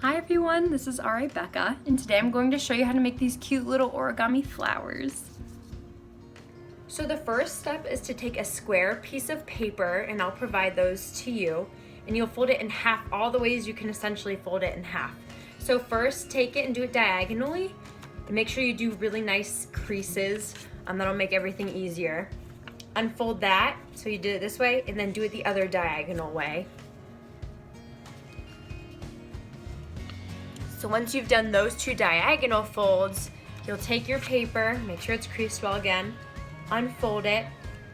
Hi everyone, this is Becca, and today I'm going to show you how to make these cute little origami flowers. So the first step is to take a square piece of paper, and I'll provide those to you, and you'll fold it in half all the ways you can essentially fold it in half. So first take it and do it diagonally, and make sure you do really nice creases, that'll make everything easier. Unfold that, so you did it this way, and then do it the other diagonal way. So once you've done those two diagonal folds, you'll take your paper, make sure it's creased well again, unfold it,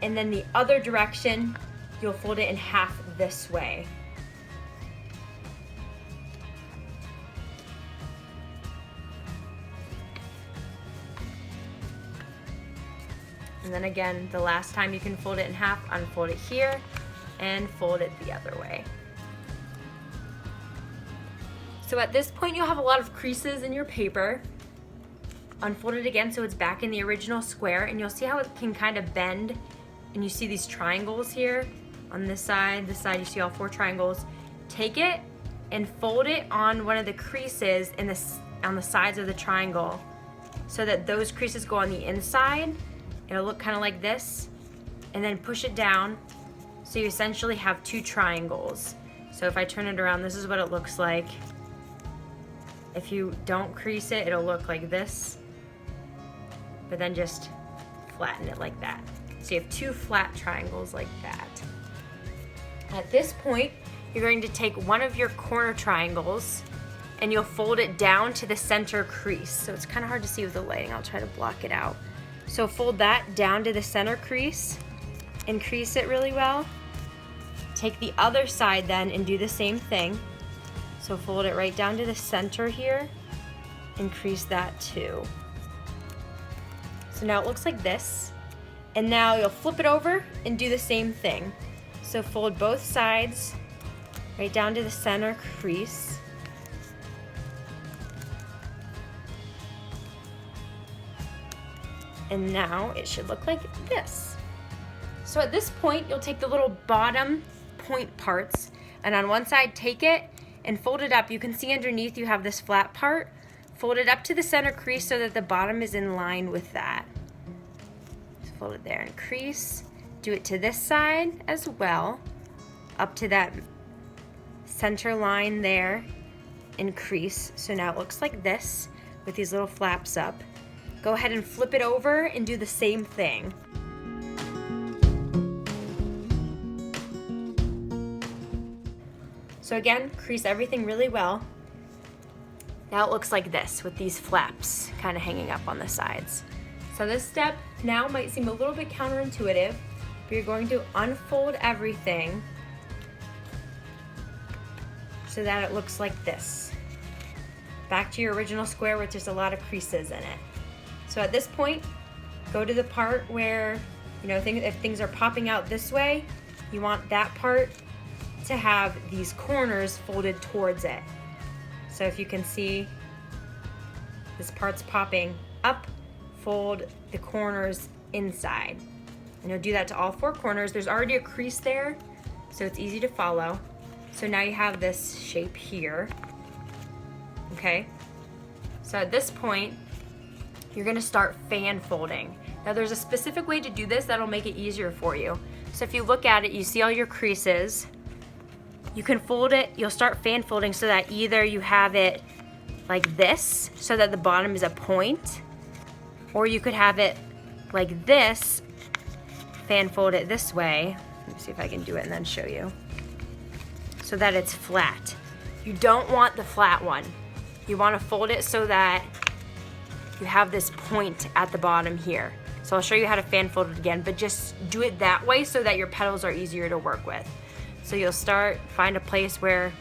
and then the other direction, you'll fold it in half this way. And then again, the last time you can fold it in half, unfold it here, and fold it the other way. So at this point, you'll have a lot of creases in your paper. Unfold it again so it's back in the original square, and you'll see how it can kind of bend, and you see these triangles here on this side, you see all 4 triangles. Take it and fold it on one of the creases on the sides of the triangle so that those creases go on the inside. It'll look kind of like this, and then push it down so you essentially have 2 triangles. So if I turn it around, this is what it looks like. If you don't crease it, it'll look like this, but then just flatten it like that. So you have 2 flat triangles like that. At this point, you're going to take one of your corner triangles and you'll fold it down to the center crease. So it's kind of hard to see with the lighting. I'll try to block it out. So fold that down to the center crease and crease it really well. Take the other side then and do the same thing. So fold it right down to the center here and crease that too. So now it looks like this. And now you'll flip it over and do the same thing. So fold both sides right down to the center crease. And now it should look like this. So at this point, you'll take the little bottom point parts, and on one side take it and fold it up. You can see underneath you have this flat part. Fold it up to the center crease so that the bottom is in line with that. So fold it there and crease. Do it to this side as well, up to that center line there and crease. So now it looks like this with these little flaps up. Go ahead and flip it over and do the same thing. So again, crease everything really well. Now it looks like this with these flaps kind of hanging up on the sides. So this step now might seem a little bit counterintuitive, but you're going to unfold everything so that it looks like this. Back to your original square with just a lot of creases in it. So at this point, go to the part where, if things are popping out this way, you want that part to have these corners folded towards it. So if you can see, this part's popping up, fold the corners inside. And you'll do that to all 4 corners. There's already a crease there, so it's easy to follow. So now you have this shape here, okay? So at this point, you're gonna start fan folding. Now there's a specific way to do this that'll make it easier for you. So if you look at it, you see all your creases. You can fold it, you'll start fan folding so that either you have it like this, so that the bottom is a point, or you could have it like this, fan fold it this way. Let me see if I can do it and then show you. So that it's flat. You don't want the flat one. You wanna fold it so that you have this point at the bottom here. So I'll show you how to fan fold it again, but just do it that way so that your petals are easier to work with. So you'll find a place where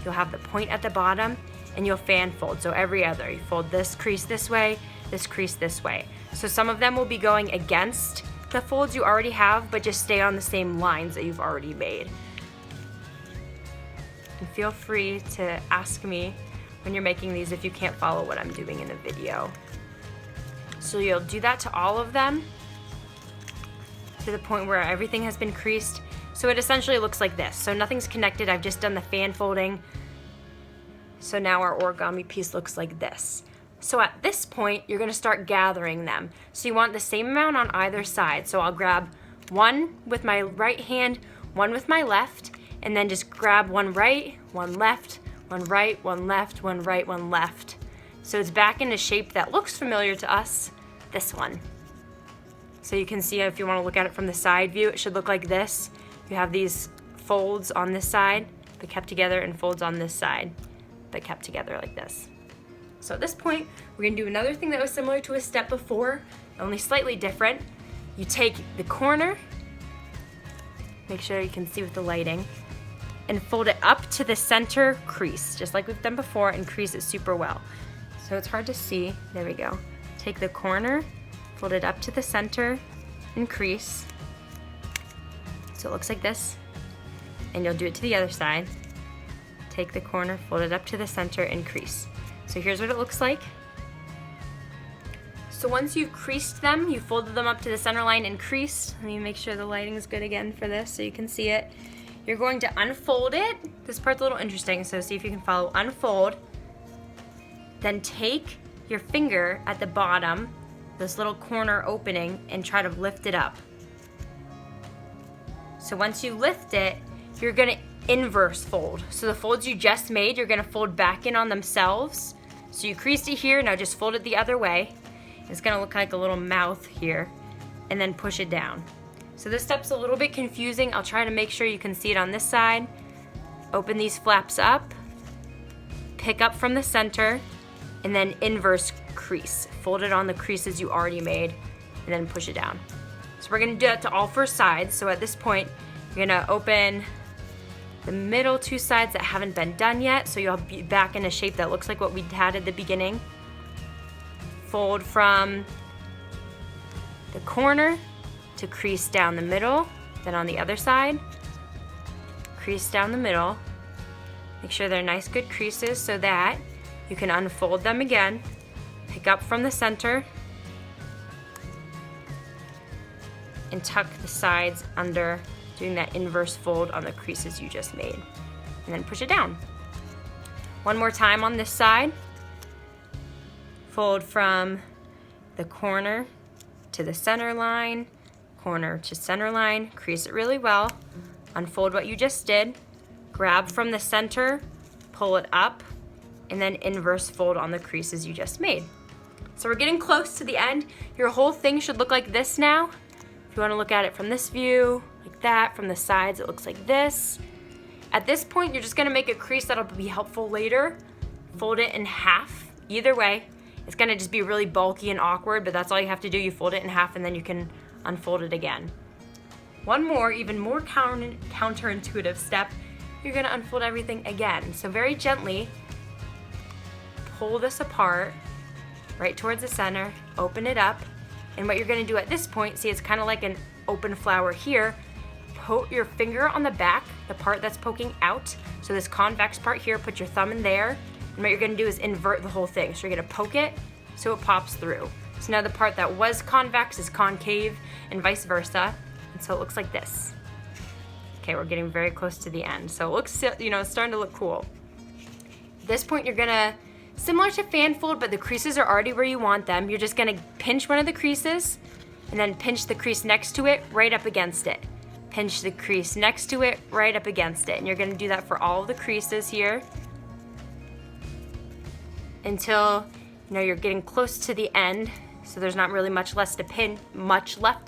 you'll have the point at the bottom and you'll fan fold. So every other, you fold this crease this way, this crease this way. So some of them will be going against the folds you already have, but just stay on the same lines that you've already made. And feel free to ask me when you're making these if you can't follow what I'm doing in a video. So you'll do that to all of them to the point where everything has been creased. So it essentially looks like this. So nothing's connected. I've just done the fan folding So now our origami piece looks like this. So at this point, you're gonna start gathering them. So you want the same amount on either side. So I'll grab one with my right hand, one with my left, and then just grab one right, one left, one right, one left, one right, one left. So it's back in a shape that looks familiar to us, this one. So you can see, if you wanna look at it from the side view, it should look like this. You have these folds on this side, but kept together, and folds on this side, but kept together like this. So at this point, we're gonna do another thing that was similar to a step before, only slightly different. You take the corner, make sure you can see with the lighting, and fold it up to the center crease, just like we've done before, and crease it super well. So it's hard to see, there we go. Take the corner, fold it up to the center, and crease. So it looks like this, and you'll do it to the other side. Take the corner, fold it up to the center, and crease. So here's what it looks like. So once you've creased them, you folded them up to the center line and creased. Let me make sure the lighting is good again for this so you can see it. You're going to unfold it. This part's a little interesting, so see if you can follow. Unfold, then take your finger at the bottom, this little corner opening, and try to lift it up. So once you lift it, you're gonna inverse fold. So the folds you just made, you're gonna fold back in on themselves. So you creased it here, now just fold it the other way. It's gonna look like a little mouth here, and then push it down. So this step's a little bit confusing. I'll try to make sure you can see it on this side. Open these flaps up, pick up from the center, and then inverse crease. Fold it on the creases you already made, and then push it down. So we're gonna do that to all 4 sides. So at this point, you're gonna open the middle 2 sides that haven't been done yet, so you'll be back in a shape that looks like what we had at the beginning. Fold from the corner to crease down the middle, then on the other side, crease down the middle. Make sure they're nice good creases so that you can unfold them again, pick up from the center, and tuck the sides under, doing that inverse fold on the creases you just made, and then push it down. One more time on this side. Fold from the corner to the center line, corner to center line, crease it really well, unfold what you just did, grab from the center, pull it up, and then inverse fold on the creases you just made. So we're getting close to the end. Your whole thing should look like this now. If you want to look at it from this view, like that, from the sides it looks like this. At this point, you're just gonna make a crease that'll be helpful later. Fold it in half, either way. It's gonna just be really bulky and awkward, but that's all you have to do. You fold it in half and then you can unfold it again. One more, even more counterintuitive step, you're gonna unfold everything again. So very gently, pull this apart, right towards the center, open it up, and what you're gonna do at this point, see it's kind of like an open flower here, put your finger on the back, the part that's poking out, so this convex part here, put your thumb in there, and what you're gonna do is invert the whole thing. So you're gonna poke it so it pops through. So now the part that was convex is concave and vice versa, and so it looks like this. Okay, we're getting very close to the end. So it looks, you know, it's starting to look cool. At this point, you're gonna, similar to fan fold, but the creases are already where you want them. You're just gonna pinch one of the creases and then pinch the crease next to it, right up against it. Pinch the crease next to it, right up against it. And you're gonna do that for all of the creases here until, you know, you're getting close to the end. So there's not really much left to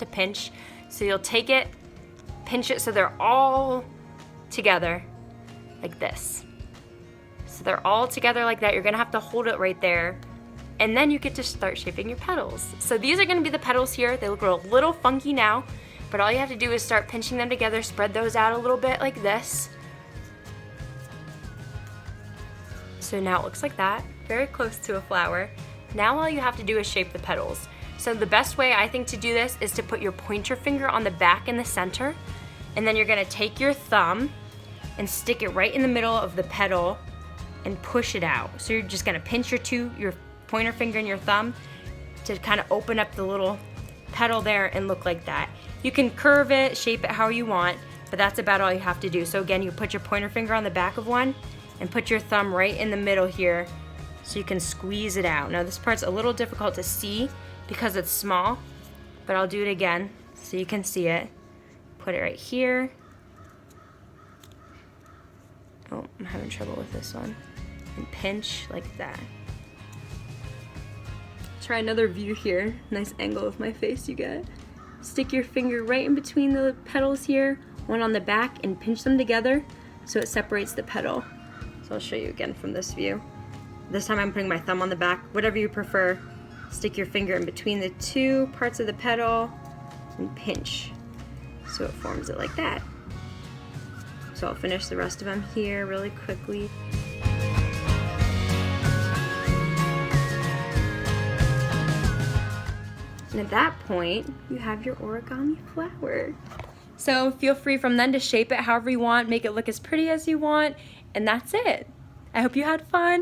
pinch. So you'll take it, pinch it so they're all together like this. So they're all together like that. You're gonna have to hold it right there, and then you get to start shaping your petals. So these are gonna be the petals here. They look a little funky now, but all you have to do is start pinching them together, spread those out a little bit like this. So now it looks like that, very close to a flower. Now all you have to do is shape the petals. So the best way I think to do this is to put your pointer finger on the back in the center, and then you're gonna take your thumb and stick it right in the middle of the petal and push it out. So you're just gonna pinch your pointer finger and your thumb to kind of open up the little petal there and look like that. You can curve it, shape it how you want, but that's about all you have to do. So again, you put your pointer finger on the back of one and put your thumb right in the middle here so you can squeeze it out. Now this part's a little difficult to see because it's small, but I'll do it again so you can see it. Put it right here. Oh, I'm having trouble with this one. And pinch like that. Try another view here. Nice angle of my face you get. Stick your finger right in between the petals here, one on the back, and pinch them together so it separates the petal. So I'll show you again from this view. This time I'm putting my thumb on the back. Whatever you prefer, stick your finger in between the two parts of the petal and pinch so it forms it like that. So I'll finish the rest of them here really quickly. And at that point, you have your origami flower. So feel free from then to shape it however you want, make it look as pretty as you want, and that's it. I hope you had fun.